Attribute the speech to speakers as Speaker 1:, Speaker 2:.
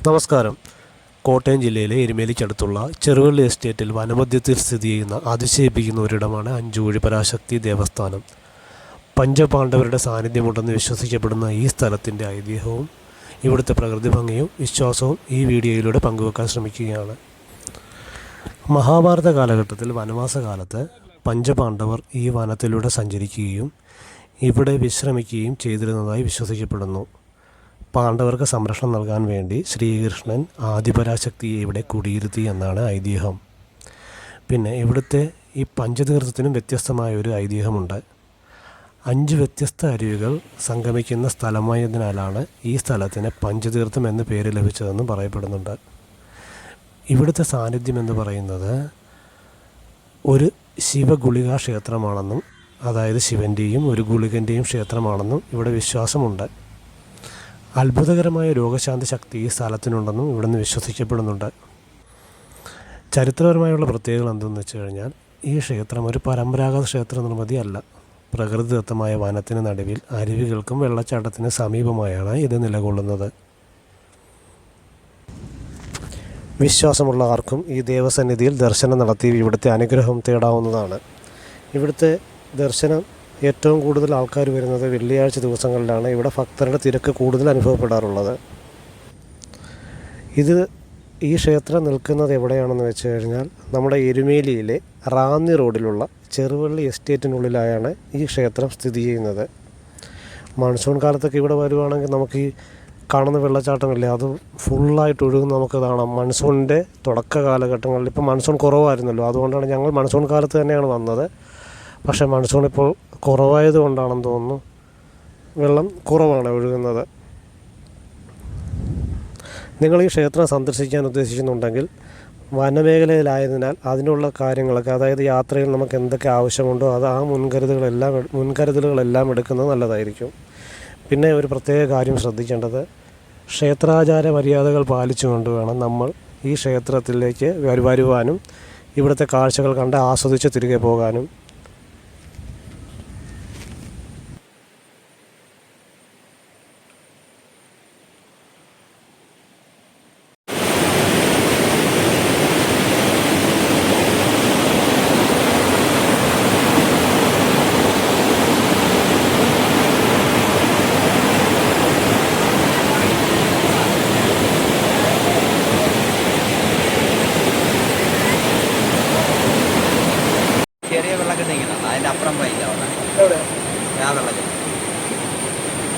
Speaker 1: നമസ്കാരം. കോട്ടയം ജില്ലയിലെ എരുമേലിക്കടുത്തുള്ള ചെറുവള്ളി എസ്റ്റേറ്റിൽ വനമധ്യത്തിൽ സ്ഥിതി ചെയ്യുന്ന അതിശയിപ്പിക്കുന്ന ഒരിടമാണ് അഞ്ചുകുഴി പരാശക്തി ദേവസ്ഥാനം. പഞ്ചപാണ്ഡവരുടെ സാന്നിധ്യമുണ്ടെന്ന് വിശ്വസിക്കപ്പെടുന്ന ഈ സ്ഥലത്തിൻ്റെ ഐതിഹ്യവും ഇവിടുത്തെ പ്രകൃതി ഭംഗിയും വിശ്വാസവും ഈ വീഡിയോയിലൂടെ പങ്കുവെക്കാൻ ശ്രമിക്കുകയാണ്. മഹാഭാരത കാലഘട്ടത്തിൽ വനവാസകാലത്ത് പഞ്ചപാണ്ഡവർ ഈ വനത്തിലൂടെ സഞ്ചരിക്കുകയും ഇവിടെ വിശ്രമിക്കുകയും ചെയ്തിരുന്നതായി വിശ്വസിക്കപ്പെടുന്നു. പാണ്ഡവർക്ക് സംരക്ഷണം നൽകാൻ വേണ്ടി ശ്രീകൃഷ്ണൻ ആദിപരാശക്തിയെ ഇവിടെ കുടിയിരുത്തി എന്നാണ് ഐതിഹ്യം. പിന്നെ ഇവിടുത്തെ ഈ പഞ്ചതീർത്ഥത്തിനും വ്യത്യസ്തമായ ഒരു ഐതിഹ്യമുണ്ട്. 5 വ്യത്യസ്ത അരുവികൾ സംഗമിക്കുന്ന സ്ഥലമായതിനാലാണ് ഈ സ്ഥലത്തിന് പഞ്ചതീർത്ഥം എന്ന പേര് ലഭിച്ചതെന്നും പറയപ്പെടുന്നുണ്ട്. ഇവിടുത്തെ സാന്നിധ്യം എന്ന് പറയുന്നത് ഒരു ശിവഗുളികാ ക്ഷേത്രമാണെന്നും, അതായത് ശിവൻ്റെയും ഒരു ഗുളികൻ്റെയും ക്ഷേത്രമാണെന്നും ഇവിടെ വിശ്വാസമുണ്ട്. അത്ഭുതകരമായ രോഗശാന്തി ശക്തി ഈ സ്ഥലത്തിനുണ്ടെന്നും ഇവിടുന്ന് വിശ്വസിക്കപ്പെടുന്നുണ്ട്. ചരിത്രപരമായുള്ള പ്രത്യേകതകൾ എന്തെന്ന് വെച്ച് കഴിഞ്ഞാൽ, ഈ ക്ഷേത്രം ഒരു പരമ്പരാഗത ക്ഷേത്ര നിർമ്മിതിയല്ല. പ്രകൃതിദത്തമായ വനത്തിന് നടുവിൽ അരുവികൾക്കും വെള്ളച്ചാട്ടത്തിന് സമീപമായാണ് ഇത് നിലകൊള്ളുന്നത്. വിശ്വാസമുള്ള ആർക്കും ഈ ദേവസന്നിധിയിൽ ദർശനം നടത്തി ഇവിടുത്തെ അനുഗ്രഹം തേടാവുന്നതാണ്. ഇവിടുത്തെ ദർശനം ഏറ്റവും കൂടുതൽ ആൾക്കാർ വരുന്നത് വെള്ളിയാഴ്ച ദിവസങ്ങളിലാണ്. ഇവിടെ ഭക്തരുടെ തിരക്ക് കൂടുതൽ അനുഭവപ്പെടാറുള്ളത്. ഈ ക്ഷേത്രം നിൽക്കുന്നത് എവിടെയാണെന്ന് വെച്ച് കഴിഞ്ഞാൽ, നമ്മുടെ എരുമേലിയിലെ റാന്നി റോഡിലുള്ള ചെറുവള്ളി എസ്റ്റേറ്റിനുള്ളിലായാണ് ഈ ക്ഷേത്രം സ്ഥിതി ചെയ്യുന്നത്. മൺസൂൺ കാലത്തൊക്കെ ഇവിടെ വരുവാണെങ്കിൽ നമുക്ക് ഈ കാണുന്ന വെള്ളച്ചാട്ടമില്ലേ, അത് ഫുള്ളായിട്ട് ഒഴുകുന്ന നമുക്ക് കാണാം. മൺസൂണിൻ്റെ തുടക്ക കാലഘട്ടങ്ങളിൽ, ഇപ്പോൾ മൺസൂൺ കുറവായിരുന്നല്ലോ, അതുകൊണ്ടാണ് ഞങ്ങൾ മൺസൂൺ കാലത്ത് തന്നെയാണ് വന്നത്. പക്ഷേ മൺസൂൺ ഇപ്പോൾ കുറവായത് കൊണ്ടാണെന്ന് തോന്നുന്നു വെള്ളം കുറവാണ് ഒഴുകുന്നത്. നിങ്ങൾ ഈ ക്ഷേത്രം സന്ദർശിക്കാൻ ഉദ്ദേശിക്കുന്നുണ്ടെങ്കിൽ വനമേഖലയിലായതിനാൽ അതിനുള്ള കാര്യങ്ങളൊക്കെ, അതായത് യാത്രയിൽ നമുക്ക് എന്തൊക്കെ ആവശ്യമുണ്ടോ അത് ആ മുൻകരുതലുകളെല്ലാം എടുക്കുന്നത് നല്ലതായിരിക്കും. പിന്നെ ഒരു പ്രത്യേക കാര്യം ശ്രദ്ധിക്കേണ്ടത്, ക്ഷേത്രാചാര മര്യാദകൾ പാലിച്ചുകൊണ്ട് വേണം നമ്മൾ ഈ ക്ഷേത്രത്തിലേക്ക് വരുവാനും ഇവിടുത്തെ കാഴ്ചകൾ കണ്ട് ആസ്വദിച്ച് തിരികെ പോകാനും.